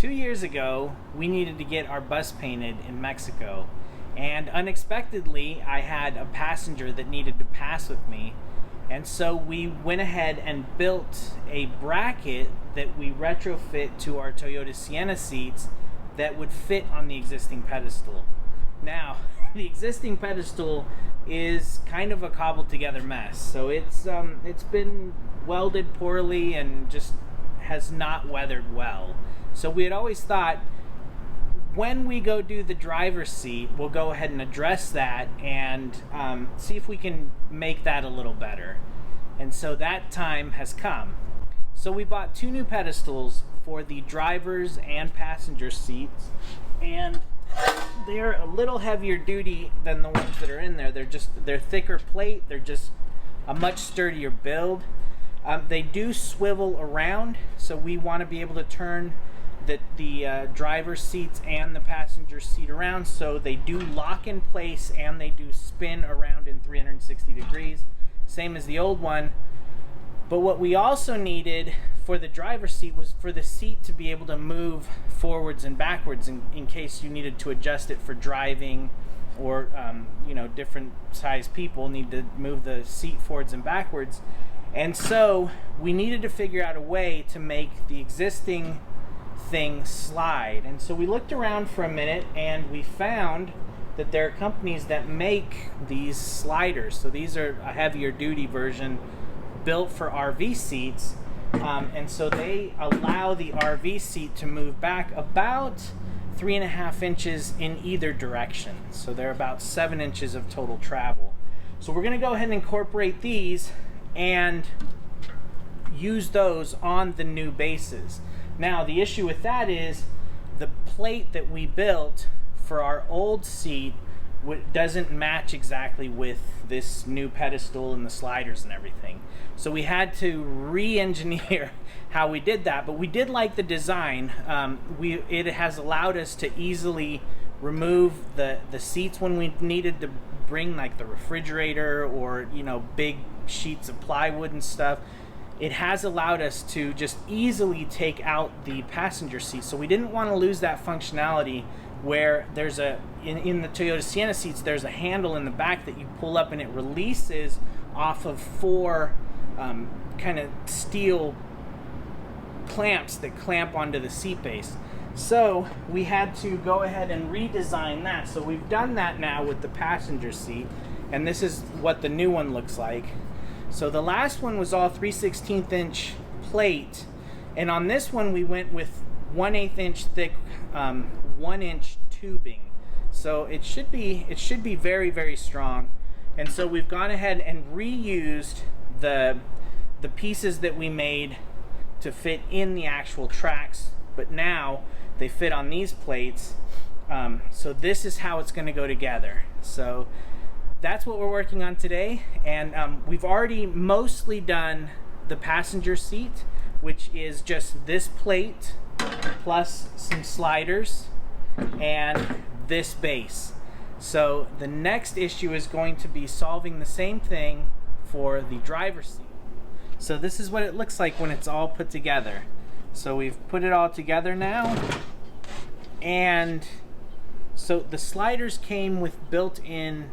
2 years ago, we needed to get our bus painted in Mexico, and unexpectedly, I had a passenger that needed to pass with me, and so we went ahead and built a bracket that we retrofit to our Toyota Sienna seats that would fit on the existing pedestal. Now, the existing pedestal is kind of a cobbled together mess, so it's been welded poorly and just has not weathered well. So we had always thought, when we go do the driver's seat, we'll go ahead and address that and see if we can make that a little better. And so that time has come. So we bought 2 new pedestals for the driver's and passenger seats, and they're a little heavier duty than the ones that are in there. They're thicker plate. They're just a much sturdier build. They do swivel around, so we want to be able to turn the driver's seats and the passenger seat around, so they do lock in place and they do spin around in 360 degrees, same as the old one. But what we also needed for the driver's seat was for the seat to be able to move forwards and backwards in case you needed to adjust it for driving, or different size people need to move the seat forwards and backwards. And so we needed to figure out a way to make the existing thing slide. And so we looked around for a minute and we found that there are companies that make these sliders. So these are a heavier duty version built for RV seats, and so they allow the RV seat to move back about 3.5 inches in either direction. So they're about 7 inches of total travel. So we're going to go ahead and incorporate these and use those on the new bases. Now, the issue with that is the plate that we built for our old seat doesn't match exactly with this new pedestal and the sliders and everything. So we had to re-engineer how we did that, but we did like the design. It has allowed us to easily remove the seats when we needed to bring like the refrigerator or big sheets of plywood and stuff. It has allowed us to just easily take out the passenger seat. So we didn't want to lose that functionality where there's in the Toyota Sienna seats, there's a handle in the back that you pull up and it releases off of 4 kind of steel clamps that clamp onto the seat base. So we had to go ahead and redesign that. So we've done that now with the passenger seat, and this is what the new one looks like. So the last one was all 3/16 inch plate, and on this one we went with 1/8 inch thick 1 inch tubing. So it should be very, very strong. And so we've gone ahead and reused the pieces that we made to fit in the actual tracks, but now they fit on these plates. So this is how it's going to go together. So that's what we're working on today, and we've already mostly done the passenger seat, which is just this plate plus some sliders and this base. So the next issue is going to be solving the same thing for the driver's seat. So this is what it looks like when it's all put together. So we've put it all together now, and so the sliders came with built-in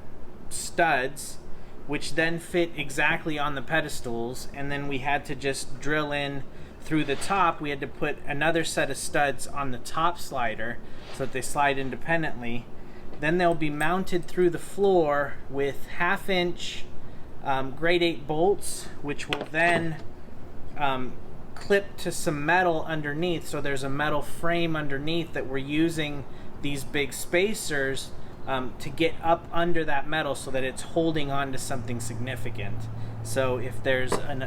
studs which then fit exactly on the pedestals, and then we had to just drill in through the top. We had to put another set of studs on the top slider so that they slide independently. Then they'll be mounted through the floor with 1/2 inch grade 8 bolts, which will then clip to some metal underneath. So there's a metal frame underneath that we're using these big spacers to get up under that metal so that it's holding on to something significant. So if there's an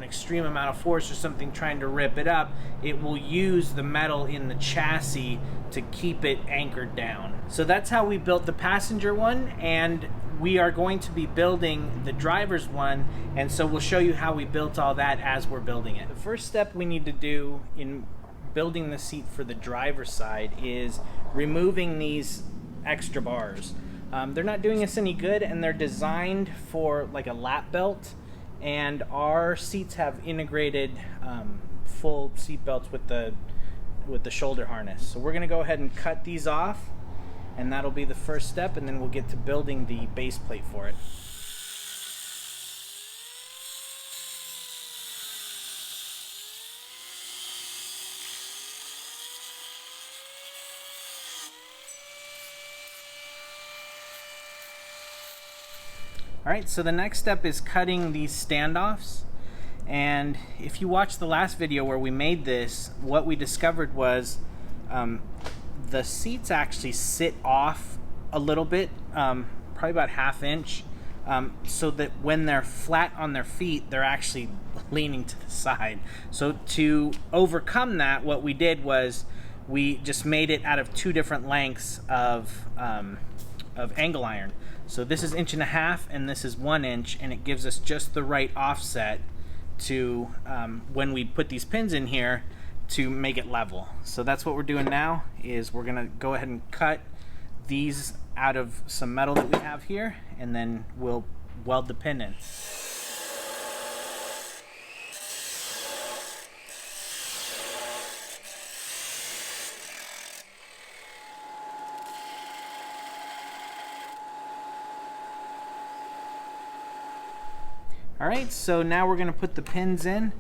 extreme amount of force or something trying to rip it up, it will use the metal in the chassis to keep it anchored down. So that's how we built the passenger one, and we are going to be building the driver's one, and so we'll show you how we built all that as we're building it. The first step we need to do in building the seat for the driver's side is removing these extra bars. They're not doing us any good, and they're designed for like a lap belt, and our seats have integrated full seat belts with the with the shoulder harness. So we're going to go ahead and cut these off, and that'll be the first step, and then we'll get to building the base plate for it. Alright, so the next step is cutting these standoffs. And if you watched the last video where we made this, what we discovered was the seats actually sit off a little bit, probably about ½ inch, so that when they're flat on their feet, they're actually leaning to the side. So to overcome that, what we did was we just made it out of 2 different lengths of angle iron. So this is 1.5 inches and this is 1 inch, and it gives us just the right offset to when we put these pins in here to make it level. So that's what we're doing now, is we're gonna go ahead and cut these out of some metal that we have here, and then we'll weld the pin in. Alright, so now we're going to put the pins in.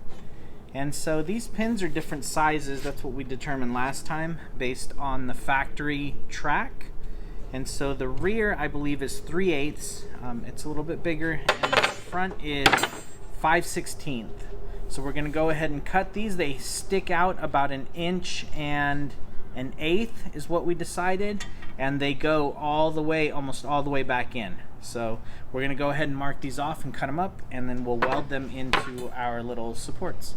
And so these pins are different sizes. That's what we determined last time based on the factory track. And so the rear, I believe, is 3/8. It's a little bit bigger. And the front is 5/16. So we're going to go ahead and cut these. They stick out about 1 inch and 1/8 is what we decided. And they go all the way, almost all the way back in. So we're going to go ahead and mark these off and cut them up, and then we'll weld them into our little supports.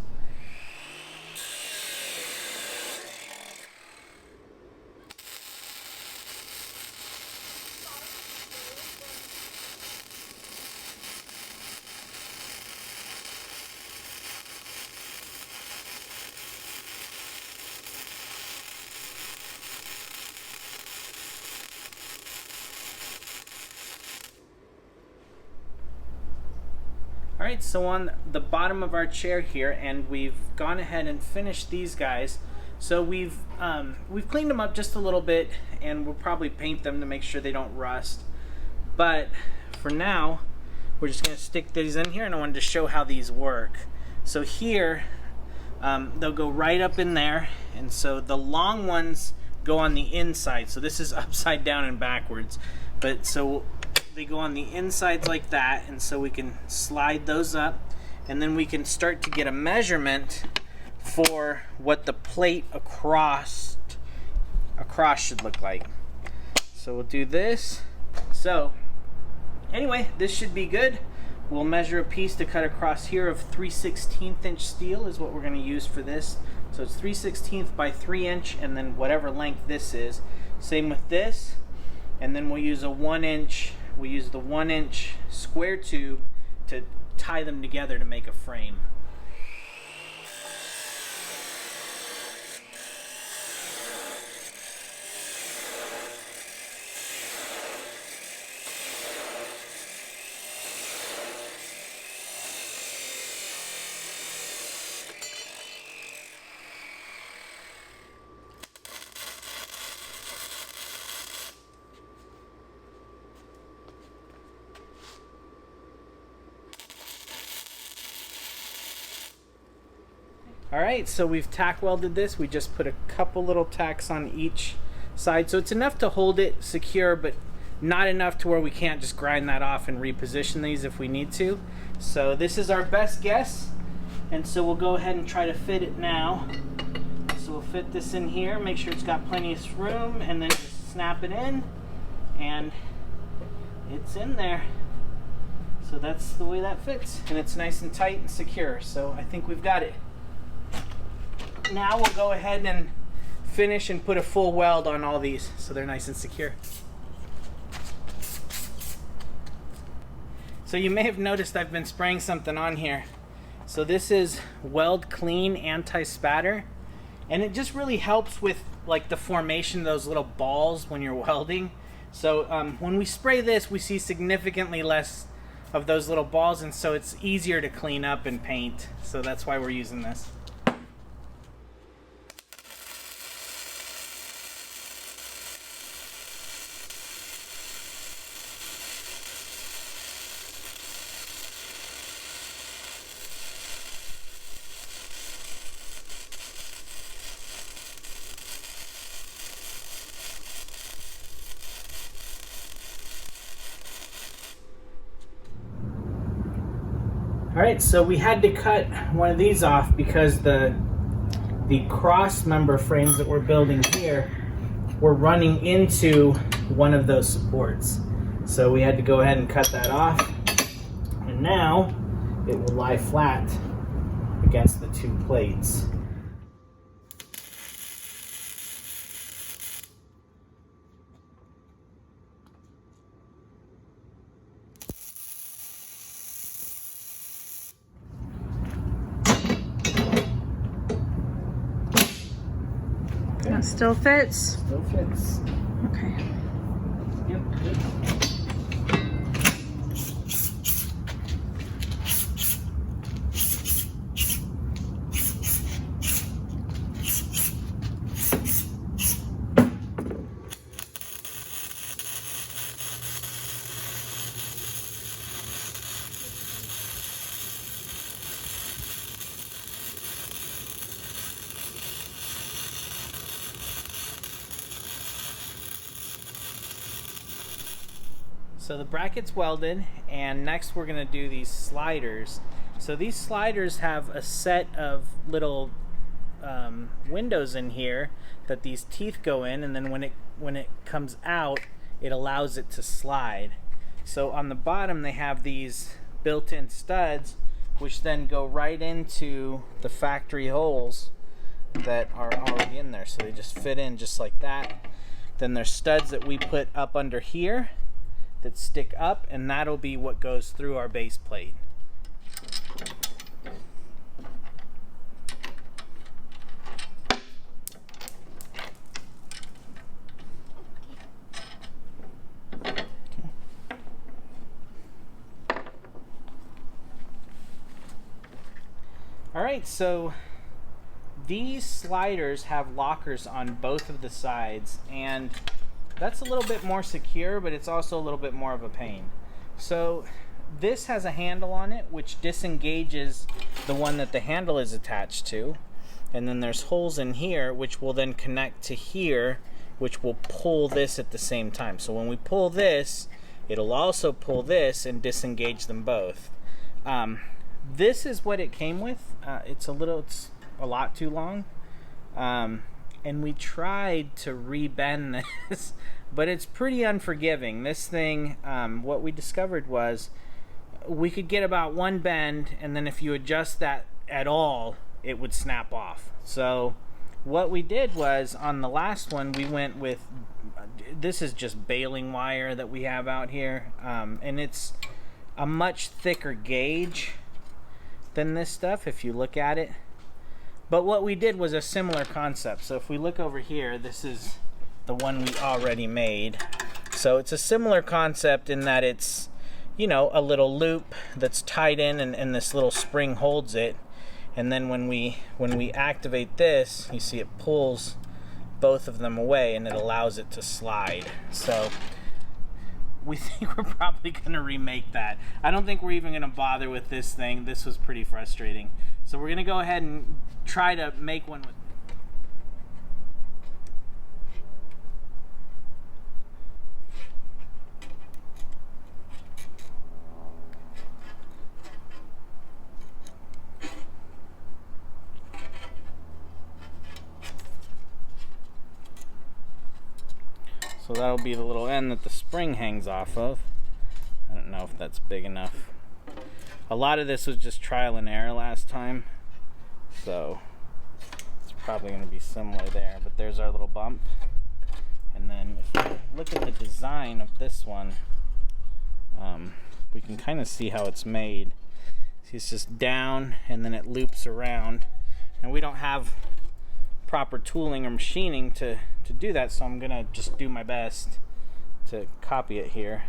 Alright, so on the bottom of our chair here, and we've gone ahead and finished these guys. So we've cleaned them up just a little bit, and we'll probably paint them to make sure they don't rust. But for now, we're just going to stick these in here, and I wanted to show how these work. So here, they'll go right up in there, and so the long ones go on the inside. So this is upside down and backwards, but so they go on the insides like that, and so we can slide those up, and then we can start to get a measurement for what the plate across should look like. So we'll do this. So anyway, this should be good. We'll measure a piece to cut across here of 3/16 inch steel is what we're going to use for this. So it's 3/16 by 3 inch, and then whatever length this is. Same with this, and then we'll use a 1 inch. We use the 1 inch square tube to tie them together to make a frame. Alright, so we've tack welded this. We just put a couple little tacks on each side. So it's enough to hold it secure, but not enough to where we can't just grind that off and reposition these if we need to. So this is our best guess. And so we'll go ahead and try to fit it now. So we'll fit this in here, make sure it's got plenty of room, and then just snap it in, and it's in there. So that's the way that fits, and it's nice and tight and secure. So I think we've got it. Now we'll go ahead and finish and put a full weld on all these so they're nice and secure. So you may have noticed I've been spraying something on here. So this is Weld Clean Anti-Spatter, and it just really helps with like the formation of those little balls when you're welding. So when we spray this, we see significantly less of those little balls, and so it's easier to clean up and paint. So that's why we're using this. Alright, so we had to cut one of these off because the cross member frames that we're building here were running into one of those supports. So we had to go ahead and cut that off, and now it will lie flat against the two plates. That still fits? Still fits. Okay. Yep, good. So the bracket's welded, and next we're going to do these sliders. So these sliders have a set of little windows in here that these teeth go in, and then when it comes out, it allows it to slide. So on the bottom they have these built-in studs, which then go right into the factory holes that are already in there. So they just fit in just like that. Then there's studs that we put up under here that stick up, and that'll be what goes through our base plate. Alright, so these sliders have lockers on both of the sides, and that's a little bit more secure, but it's also a little bit more of a pain. So this has a handle on it which disengages the one that the handle is attached to, and then there's holes in here which will then connect to here, which will pull this at the same time. So when we pull this, it'll also pull this and disengage them both. This is what it came with. It's a lot too long. And we tried to re-bend this, but it's pretty unforgiving. This thing, what we discovered was we could get about one bend, and then if you adjust that at all, it would snap off. So what we did was, on the last one, we went with, this is just baling wire that we have out here, and it's a much thicker gauge than this stuff if you look at it. But what we did was a similar concept. So if we look over here, this is the one we already made. So it's a similar concept in that it's, you know, a little loop that's tied in, and this little spring holds it. And then when we activate this, you see it pulls both of them away, and it allows it to slide. So we think we're probably going to remake that. I don't think we're even going to bother with this thing. This was pretty frustrating. So we're going to go ahead and try to make one with. So that'll be the little end that the spring hangs off of. I don't know if that's big enough. A lot of this was just trial and error last time, so it's probably going to be similar there. But there's our little bump. And then if you look at the design of this one, we can kind of see how it's made. See, it's just down, and then it loops around. And we don't have proper tooling or machining to do that, so I'm going to just do my best to copy it here.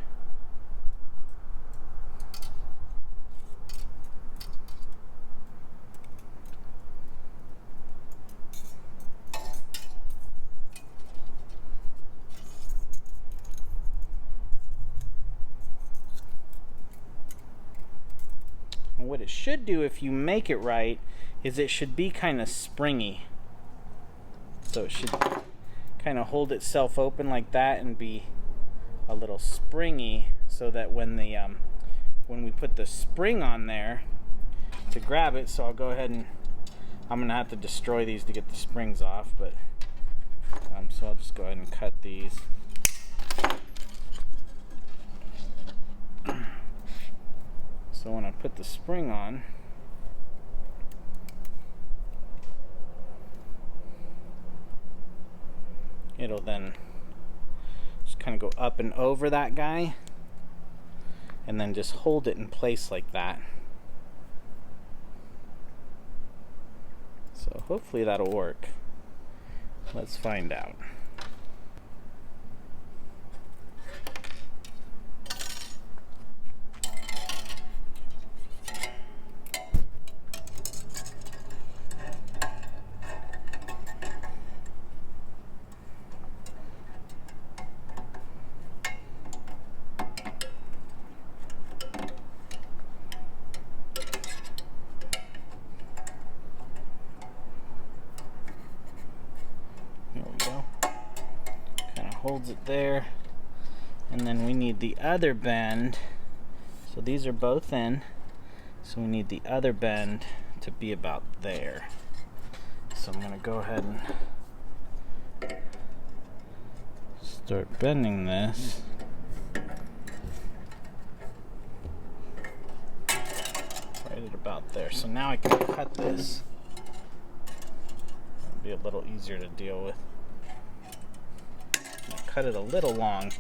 And what it should do, if you make it right, is it should be kind of springy. So it should kind of hold itself open like that and be a little springy, so that when we put the spring on there, to grab it, so I'll go ahead and I'm gonna have to destroy these to get the springs off, but so I'll just go ahead and cut these. So when I put the spring on, it'll then just kind of go up and over that guy and then just hold it in place like that. So hopefully that'll work. Let's find out. There we go. Kind of holds it there. And then we need the other bend. So these are both in. So we need the other bend to be about there. So I'm going to go ahead and start bending this. Right at about there. So now I can cut this. It'll be a little easier to deal with. I'll cut it a little long.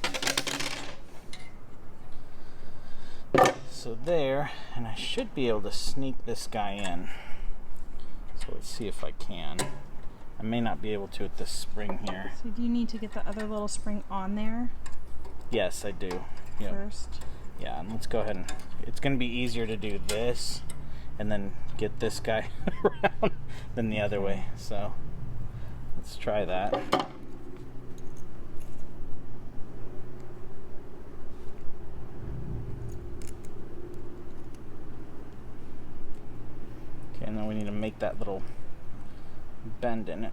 So there, and I should be able to sneak this guy in. So let's see if I can. I may not be able to with this spring here. So do you need to get the other little spring on there? Yes, I do. Yep. First? Yeah, and let's go ahead and, it's going to be easier to do this and then get this guy around than the other way. So let's try that. Okay, and then we need to make that little bend in it.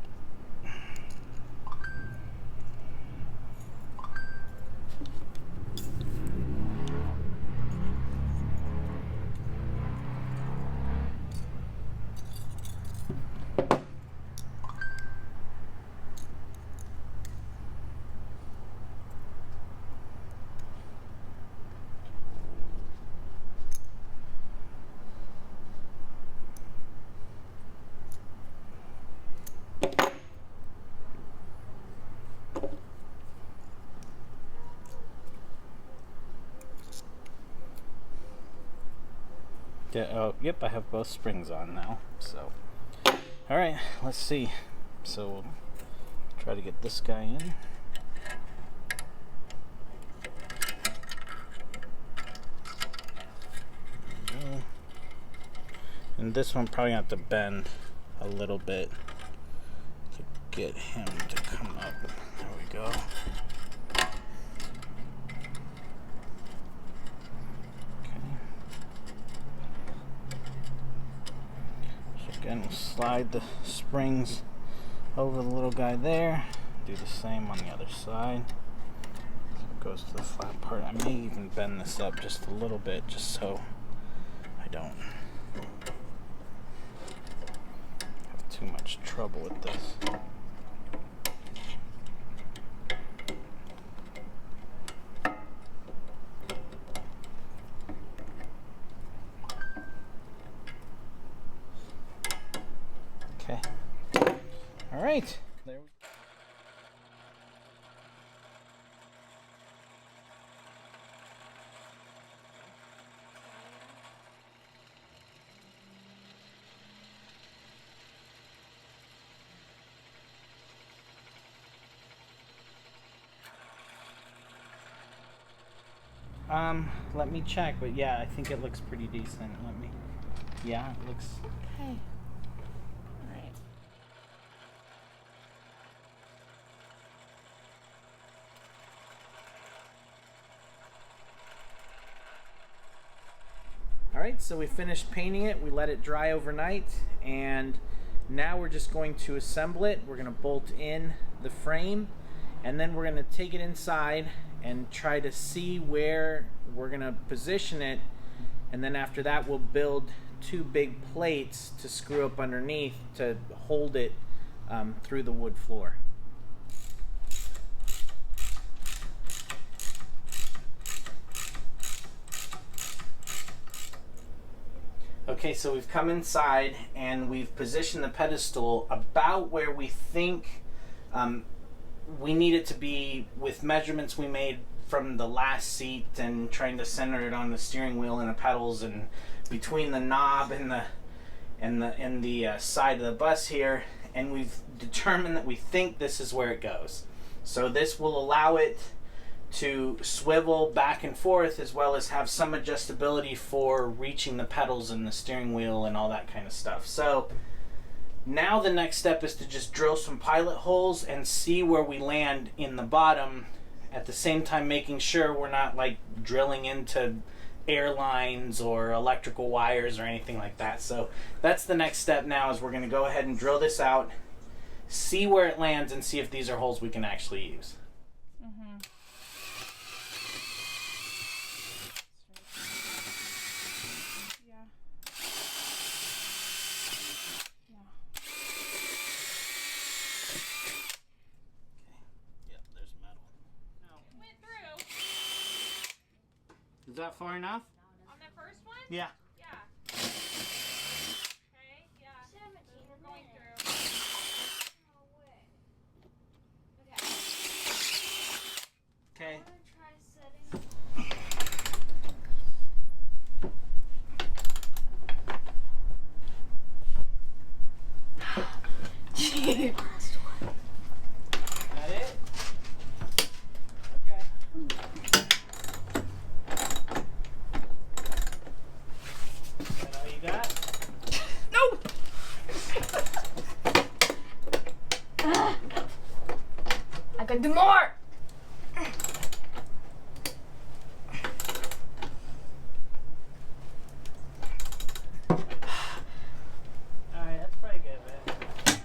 Yeah, oh, yep, I have both springs on now. So, all right, let's see. So we'll try to get this guy in. There we go. And this one probably have to bend a little bit to get him to come up. There we go. Again, we'll slide the springs over the little guy there. Do the same on the other side. So it goes to the flat part. I may even bend this up just a little bit, just so I don't have too much trouble with this. Okay. All right. There we go. Let me check, but yeah, I think it looks pretty decent. Yeah, it looks. Okay. Alright. Alright, so we finished painting it. We let it dry overnight, and now we're just going to assemble it. We're going to bolt in the frame, and then we're going to take it inside and try to see where we're going to position it, and then after that we'll build two big plates to screw up underneath to hold it through the wood floor. Okay, so we've come inside and we've positioned the pedestal about where we think we need it to be, with measurements we made from the last seat and trying to center it on the steering wheel and the pedals and between the knob and the side of the bus here, and we've determined that we think this is where it goes. So this will allow it to swivel back and forth, as well as have some adjustability for reaching the pedals and the steering wheel and all that kind of stuff. So now the next step is to just drill some pilot holes and see where we land in the bottom, at the same time making sure we're not like drilling into air lines or electrical wires or anything like that. So that's the next step now, is we're going to go ahead and drill this out, see where it lands, and see if these are holes we can actually use. Is that far enough? On the first one? Yeah. Yeah. Okay, yeah. We're going through. Okay. I'm gonna try setting. That it? Okay. That all you got? No! I can do more! Alright, that's pretty good, man.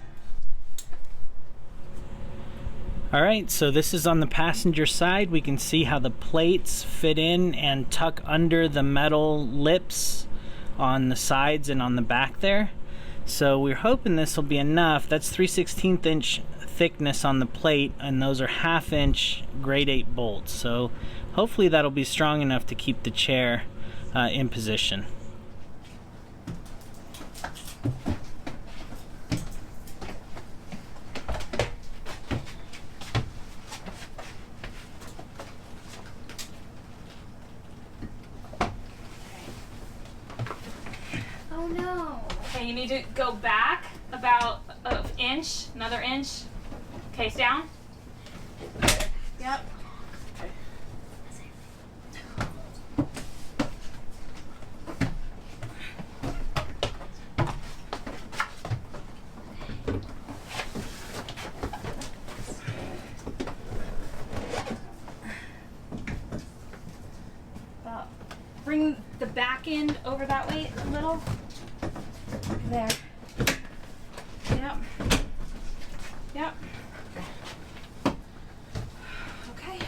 Alright, so this is on the passenger side. We can see how the plates fit in and tuck under the metal lips on the sides and on the back there. So we're hoping this will be enough. That's 3/16 inch thickness on the plate, and those are 1/2 inch grade 8 bolts. So hopefully that'll be strong enough to keep the chair in position. Oh no. Okay, you need to go back about an inch, another inch. Okay, down. Yep. Bring the back end over that way a little. There. Yep. Yep. Okay.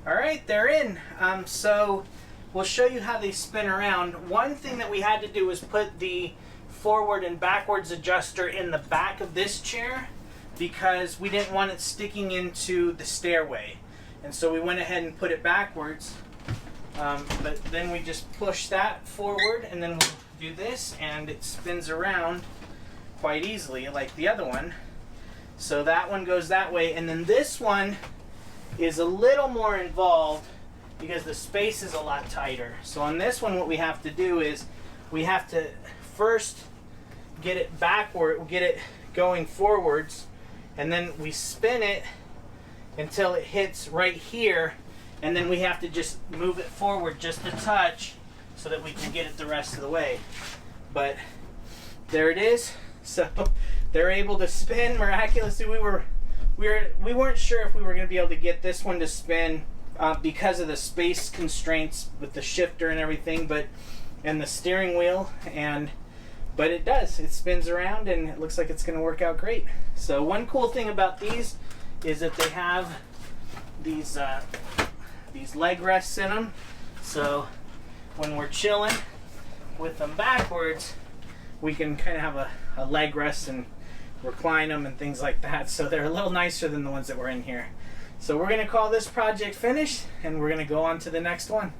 Alright, they're in. So we'll show you how they spin around. One thing that we had to do was put the forward and backwards adjuster in the back of this chair, because we didn't want it sticking into the stairway. And so we went ahead and put it backwards. But then we just push that forward, and then we'll do this, and it spins around quite easily like the other one. So that one goes that way, and then this one is a little more involved because the space is a lot tighter. So on this one, what we have to do is we have to first get it backward, get it going forwards, and then we spin it until it hits right here, and then we have to just move it forward just a touch so that we can get it the rest of the way. But there it is. So they're able to spin miraculously. We weren't sure if we were going to be able to get this one to spin because of the space constraints with the shifter and everything, and the steering wheel, but it does. It spins around, and it looks like it's going to work out great. So one cool thing about these is that they have these leg rests in them. So when we're chilling, with them backwards, we can kind of have a leg rest and recline them and things like that. So they're a little nicer than the ones that were in here. So we're going to call this project finished, and we're going to go on to the next one.